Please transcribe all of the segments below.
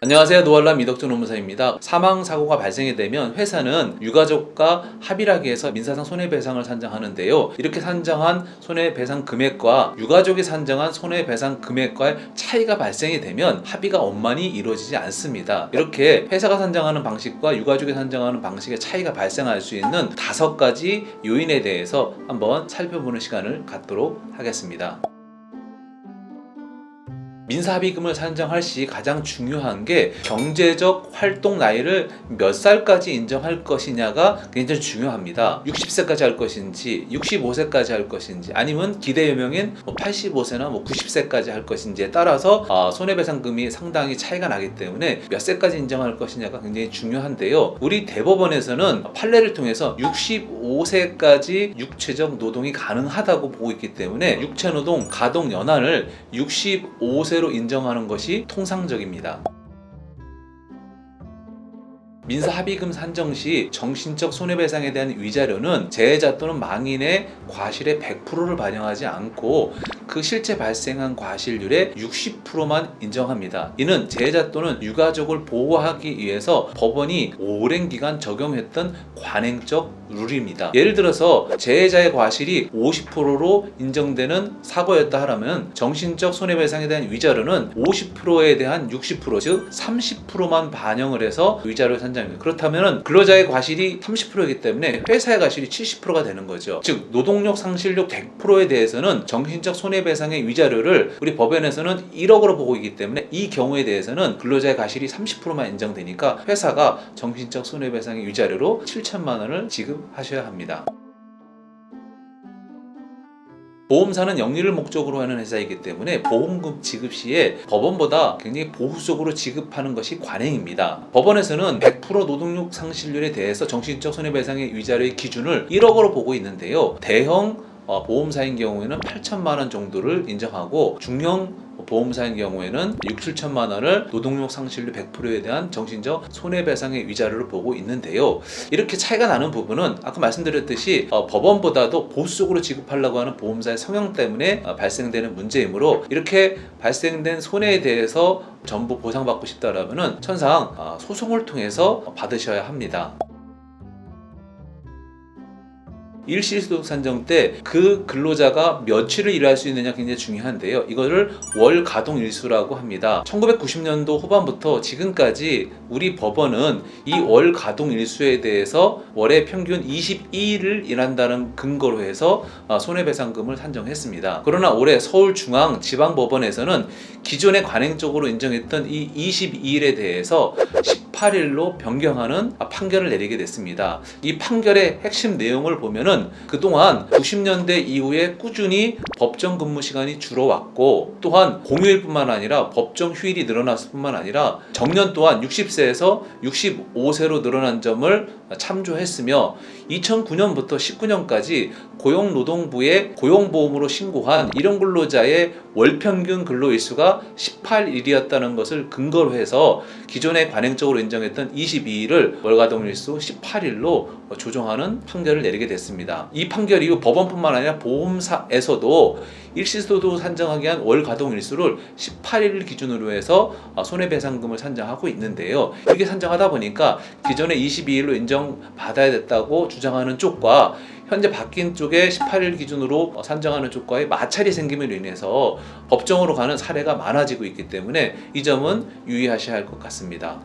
안녕하세요. 노알람 이덕준 노무사입니다. 사망사고가 발생이 되면 회사는 유가족과 합의를 하기 위해서 민사상 손해배상을 산정하는데요. 이렇게 산정한 손해배상 금액과 유가족이 산정한 손해배상 금액과의 차이가 발생이 되면 합의가 원만히 이루어지지 않습니다. 이렇게 회사가 산정하는 방식과 유가족이 산정하는 방식의 차이가 발생할 수 있는 5가지 요인에 대해서 한번 살펴보는 시간을 갖도록 하겠습니다. 민사합의금을 산정할 시 가장 중요한 게 경제적 활동 나이를 몇 살까지 인정할 것이냐가 굉장히 중요합니다. 60세까지 할 것인지 65세까지 할 것인지 아니면 기대유명인 85세나 90세까지 할 것인지에 따라서 손해배상금이 상당히 차이가 나기 때문에 몇 세까지 인정할 것이냐가 굉장히 중요한데요. 우리 대법원에서는 판례를 통해서 65세까지 육체적 노동이 가능하다고 보고 있기 때문에 육체노동 가동 연한을 65세로 인정하는 것이 통상적입니다. 민사합의금 산정 시 정신적 손해배상에 대한 위자료는 재해자 또는 망인의 과실의 100%를 반영하지 않고 그 실제 발생한 과실률의 60%만 인정합니다. 이는 재해자 또는 유가족을 보호하기 위해서 법원이 오랜 기간 적용했던 관행적 룰입니다. 예를 들어서 재해자의 과실이 50%로 인정되는 사고였다 하라면 정신적 손해배상에 대한 위자료는 50%에 대한 60%, 즉 30%만 반영을 해서 위자료를 산정합니다. 그렇다면 근로자의 과실이 30%이기 때문에 회사의 과실이 70%가 되는 거죠. 즉 노동력 상실률 100%에 대해서는 정신적 손해배상의 위자료를 우리 법원에서는 1억으로 보고 있기 때문에 이 경우에 대해서는 근로자의 과실이 30%만 인정되니까 회사가 정신적 손해배상의 위자료로 7천만 원을 지급하셔야 합니다. 보험사는 영리를 목적으로 하는 회사이기 때문에 보험금 지급 시에 법원보다 굉장히 보수적으로 지급하는 것이 관행입니다. 법원에서는 100% 노동력 상실률에 대해서 정신적 손해배상의 위자료의 기준을 1억으로 보고 있는데요. 대형 보험사인 경우에는 8천만 원 정도를 인정하고 중형 보험사인 경우에는 6, 7천만 원을 노동력 상실률 100%에 대한 정신적 손해배상의 위자료를 보고 있는데요. 이렇게 차이가 나는 부분은 아까 말씀드렸듯이 법원보다도 보수적으로 지급하려고 하는 보험사의 성향 때문에 발생되는 문제이므로 이렇게 발생된 손해에 대해서 전부 보상받고 싶다라면 천상 소송을 통해서 받으셔야 합니다. 일시소득 산정 때 그 근로자가 며칠을 일할 수 있느냐 굉장히 중요한데요. 이거를 월 가동 일수라고 합니다. 1990년도 후반부터 지금까지 우리 법원은 이 월 가동 일수에 대해서 월에 평균 22일을 일한다는 근거로 해서 손해배상금을 산정했습니다. 그러나 올해 서울중앙지방법원에서는 기존에 관행적으로 인정했던 이 22일에 대해서 18일로 변경하는 판결을 내리게 됐습니다. 이 판결의 핵심 내용을 보면은 그동안 90년대 이후에 꾸준히 법정 근무 시간이 줄어왔고 또한 공휴일뿐만 아니라 법정 휴일이 늘어났을 뿐만 아니라 정년 또한 60세에서 65세로 늘어난 점을 참조했으며 2009년부터 19년까지 고용노동부에 고용보험으로 신고한 일용 근로자의 월평균 근로일수가 18일이었다는 것을 근거로 해서 기존에 관행적으로 인정했던 22일을 월가동일수 18일로 조정하는 판결을 내리게 됐습니다. 이 판결 이후 법원뿐만 아니라 보험사에서도 일시소득 산정하기 위한 월가동일수를 18일 기준으로 해서 손해배상금을 산정하고 있는데요. 이렇게 산정하다 보니까 기존에 22일로 인정받아야 됐다고 주장하는 쪽과 현재 바뀐 쪽에 18일 기준으로 산정하는 쪽과의 마찰이 생김으로 인해서 법정으로 가는 사례가 많아지고 있기 때문에 이 점은 유의하셔야 할 것 같습니다.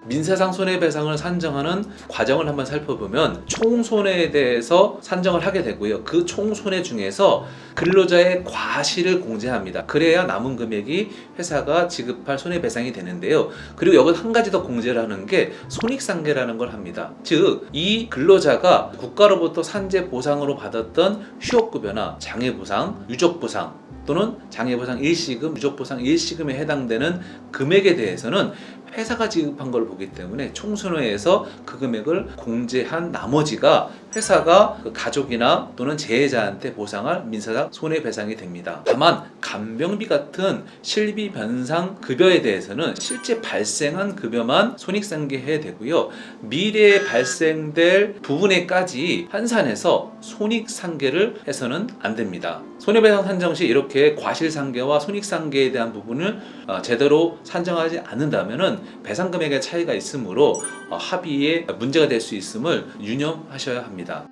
민사상 손해배상을 산정하는 과정을 한번 살펴보면 총손해에 대해서 산정을 하게 되고요. 그 총손해 중에서 근로자의 과실을 공제합니다. 그래야 남은 금액이 회사가 지급할 손해배상이 되는데요. 그리고 여기 한 가지 더 공제를 하는 게 손익상계라는 걸 합니다. 즉, 이 근로자가 국가로부터 산재 보상으로 받았던 휴업급여나 장애보상, 유족보상 또는 장애보상 일시금, 유족보상 일시금에 해당되는 금액에 대해서는 회사가 지급한 걸 보기 때문에 총선회에서 그 금액을 공제한 나머지가 회사가 그 가족이나 또는 재해자한테 보상할 민사상 손해배상이 됩니다. 다만 간병비 같은 실비 변상 급여에 대해서는 실제 발생한 급여만 손익상계해야 되고요. 미래에 발생될 부분에까지 환산해서 손익상계를 해서는 안 됩니다. 손해배상 산정 시 이렇게 과실상계와 손익상계에 대한 부분을 제대로 산정하지 않는다면 배상 금액의 차이가 있으므로 합의에 문제가 될 수 있음을 유념하셔야 합니다.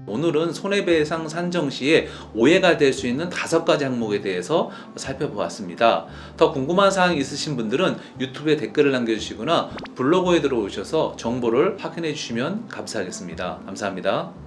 오늘은 손해배상 산정 시에 오해가 될 수 있는 5가지 항목에 대해서 살펴보았습니다. 더 궁금한 사항이 있으신 분들은 유튜브에 댓글을 남겨주시거나 블로그에 들어오셔서 정보를 확인해 주시면 감사하겠습니다. 감사합니다.